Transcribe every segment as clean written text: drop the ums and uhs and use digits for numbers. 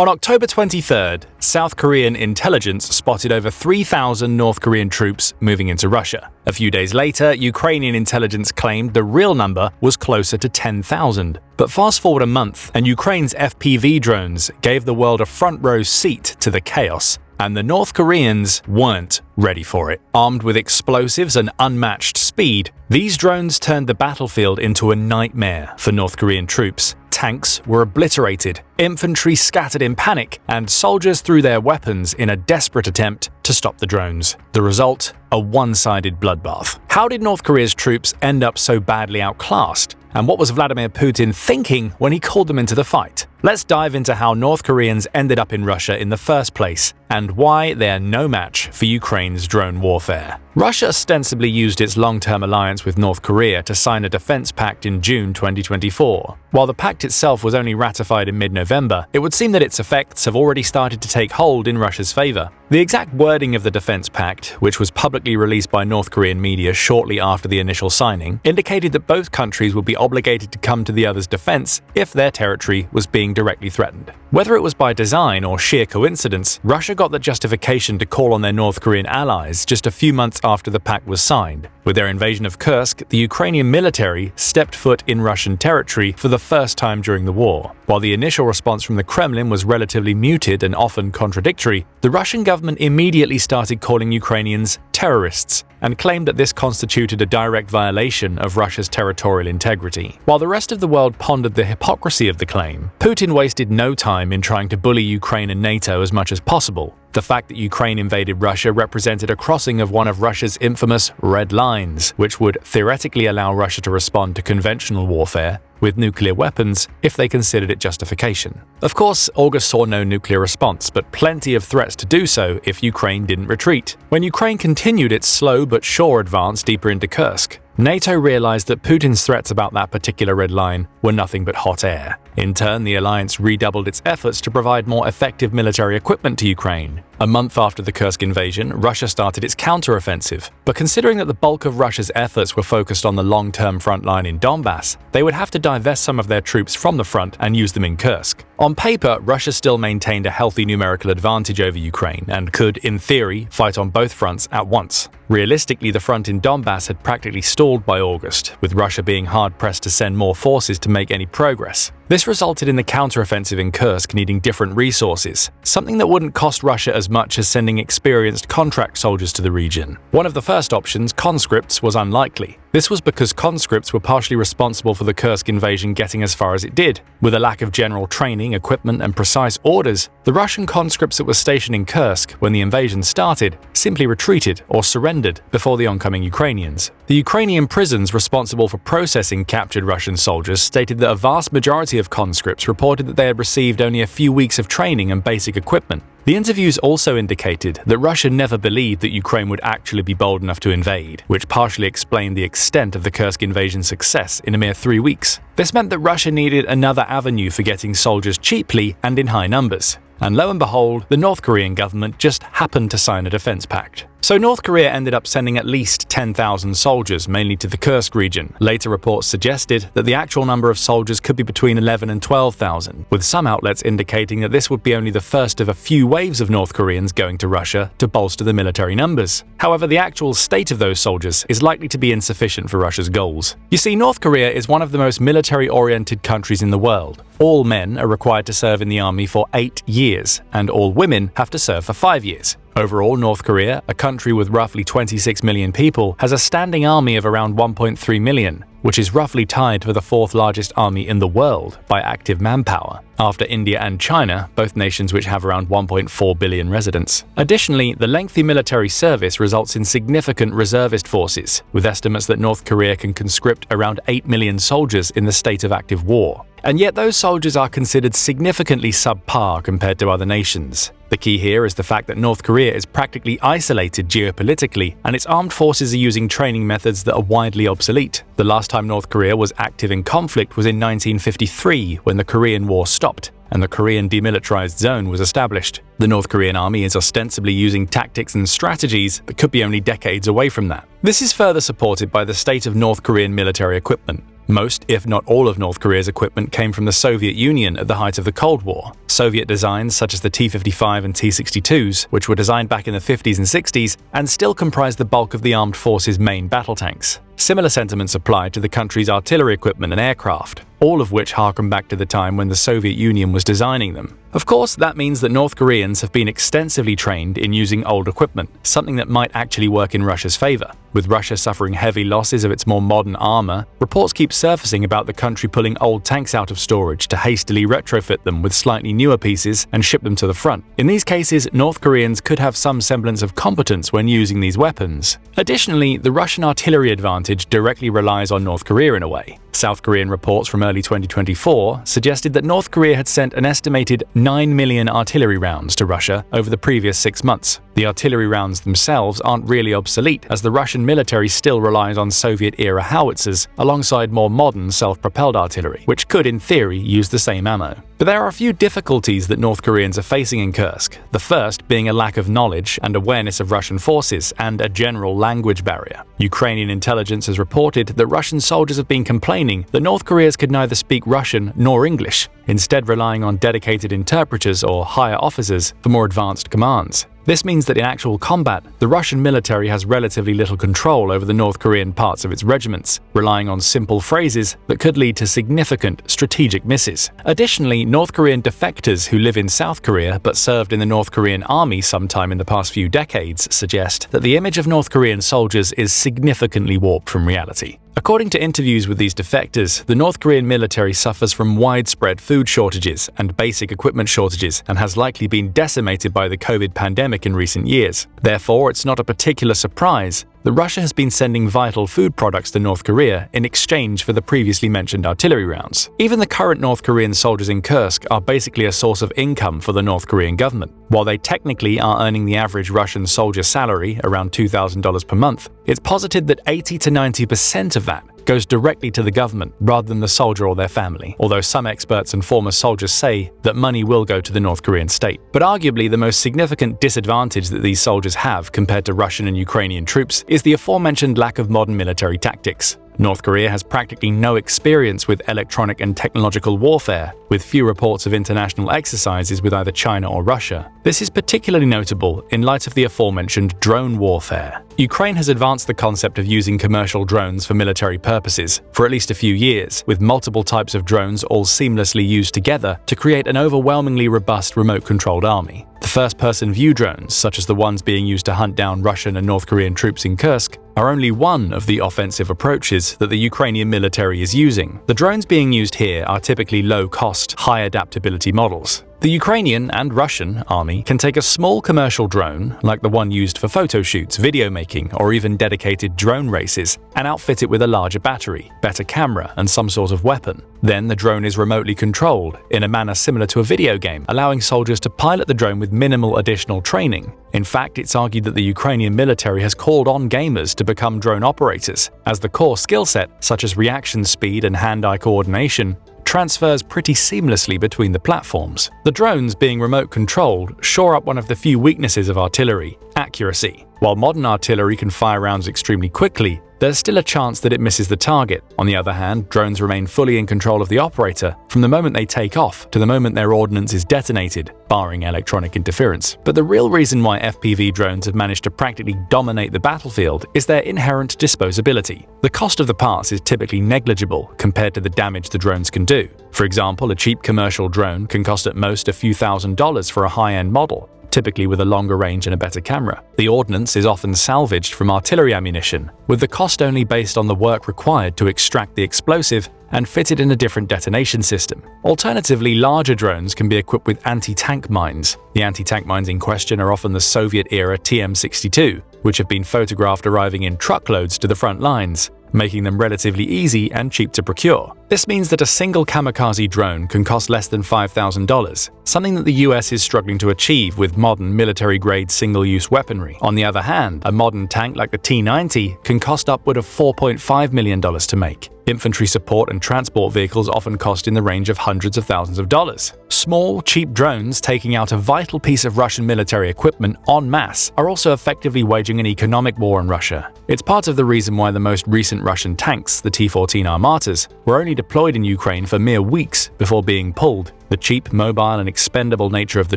On October 23rd, South Korean intelligence spotted over 3,000 North Korean troops moving into Russia. A few days later, Ukrainian intelligence claimed the real number was closer to 10,000. But fast forward a month, and Ukraine's FPV drones gave the world a front row seat to the chaos. And the North Koreans weren't ready for it. Armed with explosives and unmatched speed, these drones turned the battlefield into a nightmare for North Korean troops. Tanks were obliterated, infantry scattered in panic, and soldiers threw their weapons in a desperate attempt to stop the drones. The result? A one-sided bloodbath. How did North Korea's troops end up so badly outclassed? And what was Vladimir Putin thinking when he called them into the fight? Let's dive into how North Koreans ended up in Russia in the first place, and why they're no match for Ukraine's drone warfare. Russia ostensibly used its long-term alliance with North Korea to sign a defense pact in June 2024. While the pact itself was only ratified in mid-November, it would seem that its effects have already started to take hold in Russia's favor. The exact wording of the defense pact, which was publicly released by North Korean media shortly after the initial signing, indicated that both countries would be obligated to come to the other's defense if their territory was being directly threatened. Whether it was by design or sheer coincidence, Russia got the justification to call on their North Korean allies just a few months after the pact was signed. With their invasion of Kursk, the Ukrainian military stepped foot in Russian territory for the first time during the war. While the initial response from the Kremlin was relatively muted and often contradictory, the Russian government immediately started calling Ukrainians terrorists and claimed that this constituted a direct violation of Russia's territorial integrity. While the rest of the world pondered the hypocrisy of the claim, Putin wasted no time in trying to bully Ukraine and NATO as much as possible. The fact that Ukraine invaded Russia represented a crossing of one of Russia's infamous red lines, which would theoretically allow Russia to respond to conventional warfare with nuclear weapons if they considered it justification. Of course, August saw no nuclear response, but plenty of threats to do so if Ukraine didn't retreat. When Ukraine continued its slow but sure advance deeper into Kursk, NATO realized that Putin's threats about that particular red line were nothing but hot air. In turn, the alliance redoubled its efforts to provide more effective military equipment to Ukraine. A month after the Kursk invasion, Russia started its counteroffensive. But considering that the bulk of Russia's efforts were focused on the long-term front line in Donbass, they would have to divest some of their troops from the front and use them in Kursk. On paper, Russia still maintained a healthy numerical advantage over Ukraine and could, in theory, fight on both fronts at once. Realistically, the front in Donbass had practically stalled by August, with Russia being hard-pressed to send more forces to make any progress. This resulted in the counteroffensive in Kursk needing different resources, something that wouldn't cost Russia as much as sending experienced contract soldiers to the region. One of the first options, conscripts, was unlikely. This was because conscripts were partially responsible for the Kursk invasion getting as far as it did. With a lack of general training, equipment, and precise orders, the Russian conscripts that were stationed in Kursk when the invasion started simply retreated or surrendered before the oncoming Ukrainians. The Ukrainian prisons responsible for processing captured Russian soldiers stated that a vast majority of conscripts reported that they had received only a few weeks of training and basic equipment. The interviews also indicated that Russia never believed that Ukraine would actually be bold enough to invade, which partially explained the extent of the Kursk invasion's success in a mere 3 weeks. This meant that Russia needed another avenue for getting soldiers cheaply and in high numbers. And lo and behold, the North Korean government just happened to sign a defense pact. So North Korea ended up sending at least 10,000 soldiers, mainly to the Kursk region. Later reports suggested that the actual number of soldiers could be between 11 and 12,000, with some outlets indicating that this would be only the first of a few waves of North Koreans going to Russia to bolster the military numbers. However, the actual state of those soldiers is likely to be insufficient for Russia's goals. You see, North Korea is one of the most military-oriented countries in the world. All men are required to serve in the army for 8 years, and all women have to serve for 5 years. Overall, North Korea, a country with roughly 26 million people, has a standing army of around 1.3 million, which is roughly tied for the fourth largest army in the world by active manpower, after India and China, both nations which have around 1.4 billion residents. Additionally, the lengthy military service results in significant reservist forces, with estimates that North Korea can conscript around 8 million soldiers in the state of active war. And yet those soldiers are considered significantly subpar compared to other nations. The key here is the fact that North Korea is practically isolated geopolitically, and its armed forces are using training methods that are widely obsolete. The last time North Korea was active in conflict was in 1953, when the Korean War stopped and the Korean Demilitarized Zone was established. The North Korean army is ostensibly using tactics and strategies that could be only decades away from that. This is further supported by the state of North Korean military equipment. Most, if not all of North Korea's equipment came from the Soviet Union at the height of the Cold War. Soviet designs such as the T-55 and T-62s, which were designed back in the 50s and 60s, and still comprise the bulk of the armed forces' main battle tanks. Similar sentiments apply to the country's artillery equipment and aircraft, all of which harken back to the time when the Soviet Union was designing them. Of course, that means that North Koreans have been extensively trained in using old equipment, something that might actually work in Russia's favor. With Russia suffering heavy losses of its more modern armor, reports keep surfacing about the country pulling old tanks out of storage to hastily retrofit them with slightly newer pieces and ship them to the front. In these cases, North Koreans could have some semblance of competence when using these weapons. Additionally, the Russian artillery advantage directly relies on North Korea in a way. South Korean reports from early 2024 suggested that North Korea had sent an estimated 9 million artillery rounds to Russia over the previous 6 months. The artillery rounds themselves aren't really obsolete, as the Russian military still relies on Soviet-era howitzers alongside more modern self-propelled artillery, which could in theory use the same ammo. But there are a few difficulties that North Koreans are facing in Kursk, the first being a lack of knowledge and awareness of Russian forces and a general language barrier. Ukrainian intelligence has reported that Russian soldiers have been complaining that North Koreans could neither speak Russian nor English, instead relying on dedicated interpreters or higher officers for more advanced commands. This means that in actual combat, the Russian military has relatively little control over the North Korean parts of its regiments, relying on simple phrases that could lead to significant strategic misses. Additionally, North Korean defectors who live in South Korea but served in the North Korean army sometime in the past few decades suggest that the image of North Korean soldiers is significantly warped from reality. According to interviews with these defectors, the North Korean military suffers from widespread food shortages and basic equipment shortages and has likely been decimated by the COVID pandemic in recent years. Therefore, it's not a particular surprise that Russia has been sending vital food products to North Korea in exchange for the previously mentioned artillery rounds. Even the current North Korean soldiers in Kursk are basically a source of income for the North Korean government. While they technically are earning the average Russian soldier salary, around $2,000 per month, it's posited that 80 to 90% of that goes directly to the government rather than the soldier or their family, although some experts and former soldiers say that money will go to the North Korean state. But arguably the most significant disadvantage that these soldiers have compared to Russian and Ukrainian troops is the aforementioned lack of modern military tactics. North Korea has practically no experience with electronic and technological warfare, with few reports of international exercises with either China or Russia. This is particularly notable in light of the aforementioned drone warfare. Ukraine has advanced the concept of using commercial drones for military purposes for at least a few years, with multiple types of drones all seamlessly used together to create an overwhelmingly robust remote-controlled army. The first-person view drones, such as the ones being used to hunt down Russian and North Korean troops in Kursk, are only one of the offensive approaches that the Ukrainian military is using. The drones being used here are typically low-cost, high-adaptability models. The Ukrainian and Russian army can take a small commercial drone, like the one used for photo shoots, video making, or even dedicated drone races, and outfit it with a larger battery, better camera, and some sort of weapon. Then the drone is remotely controlled, in a manner similar to a video game, allowing soldiers to pilot the drone with minimal additional training. In fact, it's argued that the Ukrainian military has called on gamers to become drone operators, as the core skill set, such as reaction speed and hand-eye coordination, transfers pretty seamlessly between the platforms. The drones, being remote-controlled, shore up one of the few weaknesses of artillery: accuracy. While modern artillery can fire rounds extremely quickly, there's still a chance that it misses the target. On the other hand, drones remain fully in control of the operator from the moment they take off to the moment their ordnance is detonated, barring electronic interference. But the real reason why FPV drones have managed to practically dominate the battlefield is their inherent disposability. The cost of the parts is typically negligible compared to the damage the drones can do. For example, a cheap commercial drone can cost at most a few $1,000s for a high-end model, typically with a longer range and a better camera. The ordnance is often salvaged from artillery ammunition, with the cost only based on the work required to extract the explosive and fit it in a different detonation system. Alternatively, larger drones can be equipped with anti-tank mines. The anti-tank mines in question are often the Soviet-era TM-62, which have been photographed arriving in truckloads to the front lines, making them relatively easy and cheap to procure. This means that a single kamikaze drone can cost less than $5,000, something that the US is struggling to achieve with modern military-grade single-use weaponry. On the other hand, a modern tank like the T-90 can cost upward of $4.5 million to make. Infantry support and transport vehicles often cost in the range of hundreds of thousands of dollars. Small, cheap drones taking out a vital piece of Russian military equipment en masse are also effectively waging an economic war on Russia. It's part of the reason why the most recent Russian tanks, the T-14 Armatas, were only deployed in Ukraine for mere weeks before being pulled. The cheap, mobile, and expendable nature of the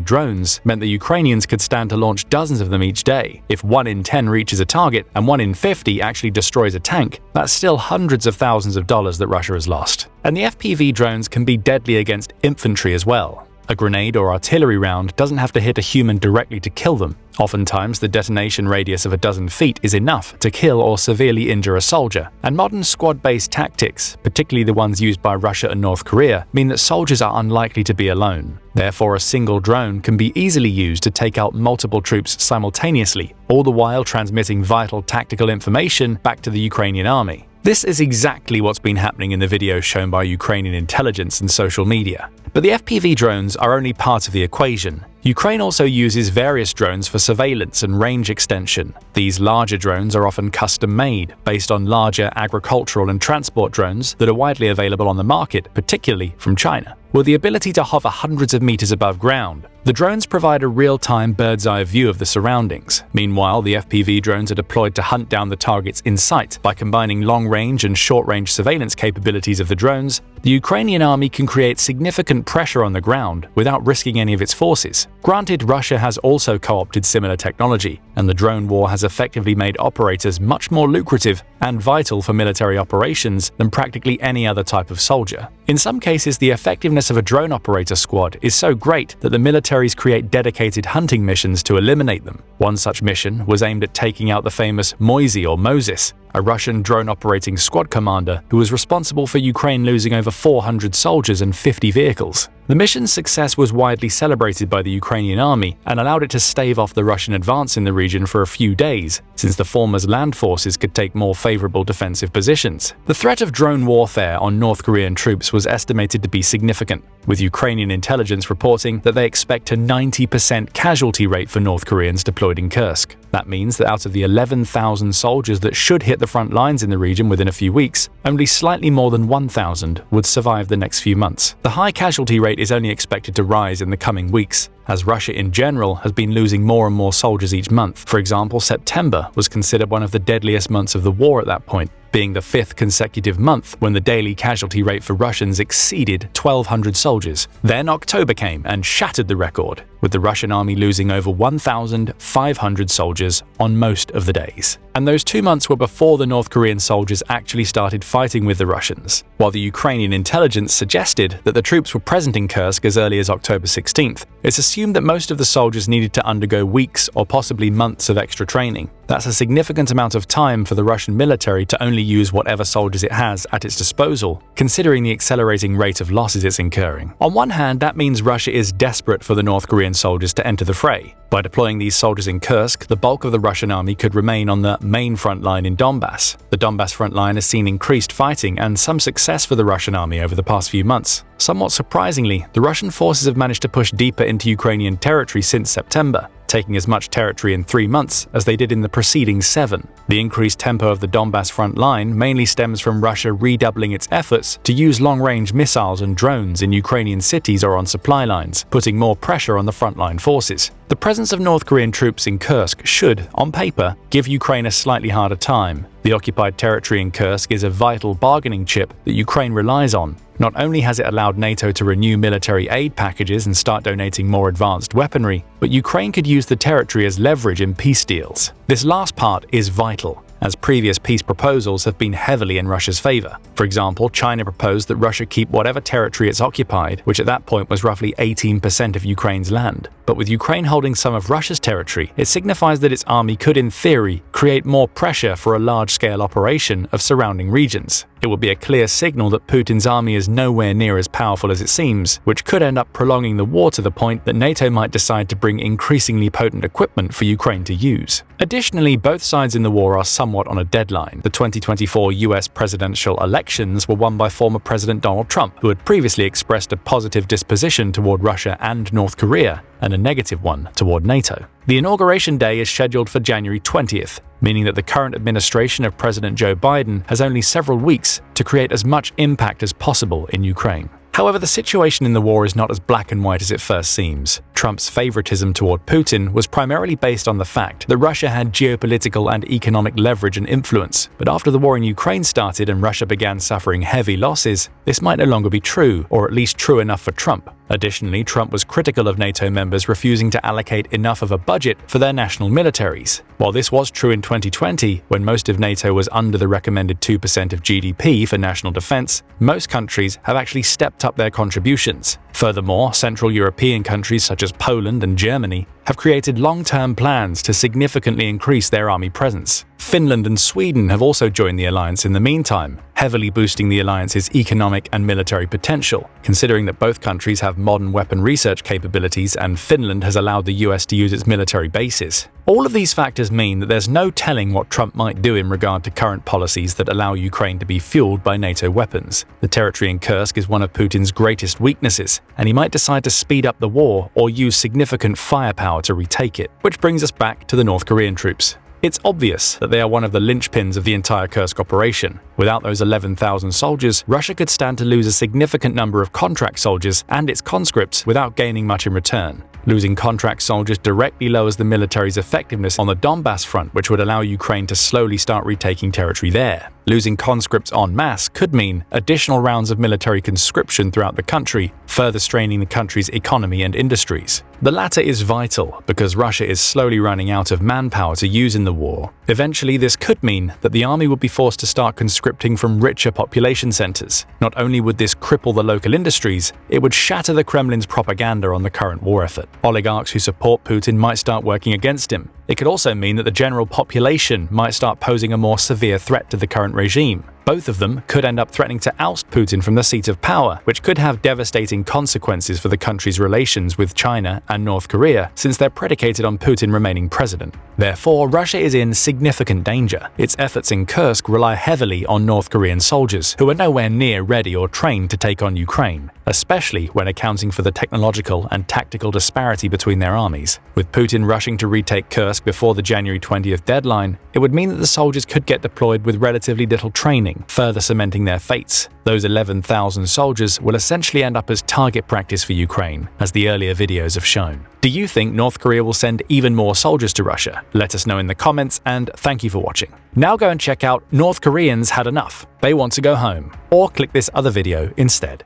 drones meant the Ukrainians could stand to launch dozens of them each day. If 1 in 10 reaches a target and 1 in 50 actually destroys a tank, that's still hundreds of thousands of dollars that Russia has lost. And the FPV drones can be deadly against infantry as well. A grenade or artillery round doesn't have to hit a human directly to kill them. Oftentimes, the detonation radius of a dozen feet is enough to kill or severely injure a soldier, and modern squad-based tactics, particularly the ones used by Russia and North Korea, mean that soldiers are unlikely to be alone. Therefore, a single drone can be easily used to take out multiple troops simultaneously, all the while transmitting vital tactical information back to the Ukrainian army. This is exactly what's been happening in the videos shown by Ukrainian intelligence and social media. But the FPV drones are only part of the equation. Ukraine also uses various drones for surveillance and range extension. These larger drones are often custom-made, based on larger agricultural and transport drones that are widely available on the market, particularly from China. With the ability to hover hundreds of meters above ground, the drones provide a real-time bird's-eye view of the surroundings. Meanwhile, the FPV drones are deployed to hunt down the targets in sight. By combining long-range and short-range surveillance capabilities of the drones, the Ukrainian army can create significant pressure on the ground without risking any of its forces. Granted, Russia has also co-opted similar technology, and the drone war has effectively made operators much more lucrative and vital for military operations than practically any other type of soldier. In some cases, the effectiveness of a drone operator squad is so great that the militaries create dedicated hunting missions to eliminate them. One such mission was aimed at taking out the famous Moisey or Moses, a Russian drone operating squad commander who was responsible for Ukraine losing over 400 soldiers and 50 vehicles. The mission's success was widely celebrated by the Ukrainian army and allowed it to stave off the Russian advance in the region for a few days, since the former's land forces could take more favorable defensive positions. The threat of drone warfare on North Korean troops was estimated to be significant, with Ukrainian intelligence reporting that they expect a 90% casualty rate for North Koreans deployed in Kursk. That means that out of the 11,000 soldiers that should hit the front lines in the region within a few weeks, only slightly more than 1,000 would survive the next few months. The high casualty rate is only expected to rise in the coming weeks, as Russia in general has been losing more and more soldiers each month. For example, September was considered one of the deadliest months of the war at that point, being the 5th consecutive month when the daily casualty rate for Russians exceeded 1,200 soldiers. Then October came and shattered the record, with the Russian army losing over 1,500 soldiers on most of the days. And those 2 months were before the North Korean soldiers actually started fighting with the Russians. While the Ukrainian intelligence suggested that the troops were present in Kursk as early as October 16th, it's assumed that most of the soldiers needed to undergo weeks or possibly months of extra training. That's a significant amount of time for the Russian military to only use whatever soldiers it has at its disposal, considering the accelerating rate of losses it's incurring. On one hand, that means Russia is desperate for the North Korean soldiers to enter the fray. By deploying these soldiers in Kursk, the bulk of the Russian army could remain on the main front line in Donbass. The Donbass front line has seen increased fighting and some success for the Russian army over the past few months. Somewhat surprisingly, the Russian forces have managed to push deeper into Ukrainian territory since September, taking as much territory in 3 months as they did in the preceding 7. The increased tempo of the Donbass front line mainly stems from Russia redoubling its efforts to use long-range missiles and drones in Ukrainian cities or on supply lines, putting more pressure on the frontline forces. The presence of North Korean troops in Kursk should, on paper, give Ukraine a slightly harder time. The occupied territory in Kursk is a vital bargaining chip that Ukraine relies on. Not only has it allowed NATO to renew military aid packages and start donating more advanced weaponry, but Ukraine could use the territory as leverage in peace deals. This last part is vital, as previous peace proposals have been heavily in Russia's favor. For example, China proposed that Russia keep whatever territory it's occupied, which at that point was roughly 18% of Ukraine's land. But with Ukraine holding some of Russia's territory, it signifies that its army could, in theory, create more pressure for a large-scale operation of surrounding regions. It would be a clear signal that Putin's army is nowhere near as powerful as it seems, which could end up prolonging the war to the point that NATO might decide to bring increasingly potent equipment for Ukraine to use. Additionally, both sides in the war are somewhat somewhat on a deadline. The 2024 US presidential elections were won by former President Donald Trump, who had previously expressed a positive disposition toward Russia and North Korea, and a negative one toward NATO. The inauguration day is scheduled for January 20th, meaning that the current administration of President Joe Biden has only several weeks to create as much impact as possible in Ukraine. However, the situation in the war is not as black and white as it first seems. Trump's favoritism toward Putin was primarily based on the fact that Russia had geopolitical and economic leverage and influence, but after the war in Ukraine started and Russia began suffering heavy losses, this might no longer be true, or at least true enough for Trump. Additionally, Trump was critical of NATO members refusing to allocate enough of a budget for their national militaries. While this was true in 2020, when most of NATO was under the recommended 2% of GDP for national defense, most countries have actually stepped up their contributions. Furthermore, Central European countries such as Poland and Germany have created long-term plans to significantly increase their army presence. Finland and Sweden have also joined the alliance in the meantime, heavily boosting the alliance's economic and military potential, considering that both countries have modern weapon research capabilities and Finland has allowed the US to use its military bases. All of these factors mean that there's no telling what Trump might do in regard to current policies that allow Ukraine to be fueled by NATO weapons. The territory in Kursk is one of Putin's greatest weaknesses, and he might decide to speed up the war or use significant firepower to retake it. Which brings us back to the North Korean troops. It's obvious that they are one of the linchpins of the entire Kursk operation. Without those 11,000 soldiers, Russia could stand to lose a significant number of contract soldiers and its conscripts without gaining much in return. Losing contract soldiers directly lowers the military's effectiveness on the Donbass front, which would allow Ukraine to slowly start retaking territory there. Losing conscripts en masse could mean additional rounds of military conscription throughout the country, further straining the country's economy and industries. The latter is vital because Russia is slowly running out of manpower to use in the war. Eventually, this could mean that the army would be forced to start conscripting from richer population centers. Not only would this cripple the local industries, it would shatter the Kremlin's propaganda on the current war effort. Oligarchs who support Putin might start working against him. It could also mean that the general population might start posing a more severe threat to the current regime. Both of them could end up threatening to oust Putin from the seat of power, which could have devastating consequences for the country's relations with China and North Korea, since they're predicated on Putin remaining president. Therefore, Russia is in significant danger. Its efforts in Kursk rely heavily on North Korean soldiers, who are nowhere near ready or trained to take on Ukraine, especially when accounting for the technological and tactical disparity between their armies. With Putin rushing to retake Kursk before the January 20th deadline, it would mean that the soldiers could get deployed with relatively little training, further cementing their fates. Those 11,000 soldiers will essentially end up as target practice for Ukraine, as the earlier videos have shown. Do you think North Korea will send even more soldiers to Russia? Let us know in the comments, and thank you for watching. Now go and check out North Koreans Had Enough. They Want to Go Home. Or click this other video instead.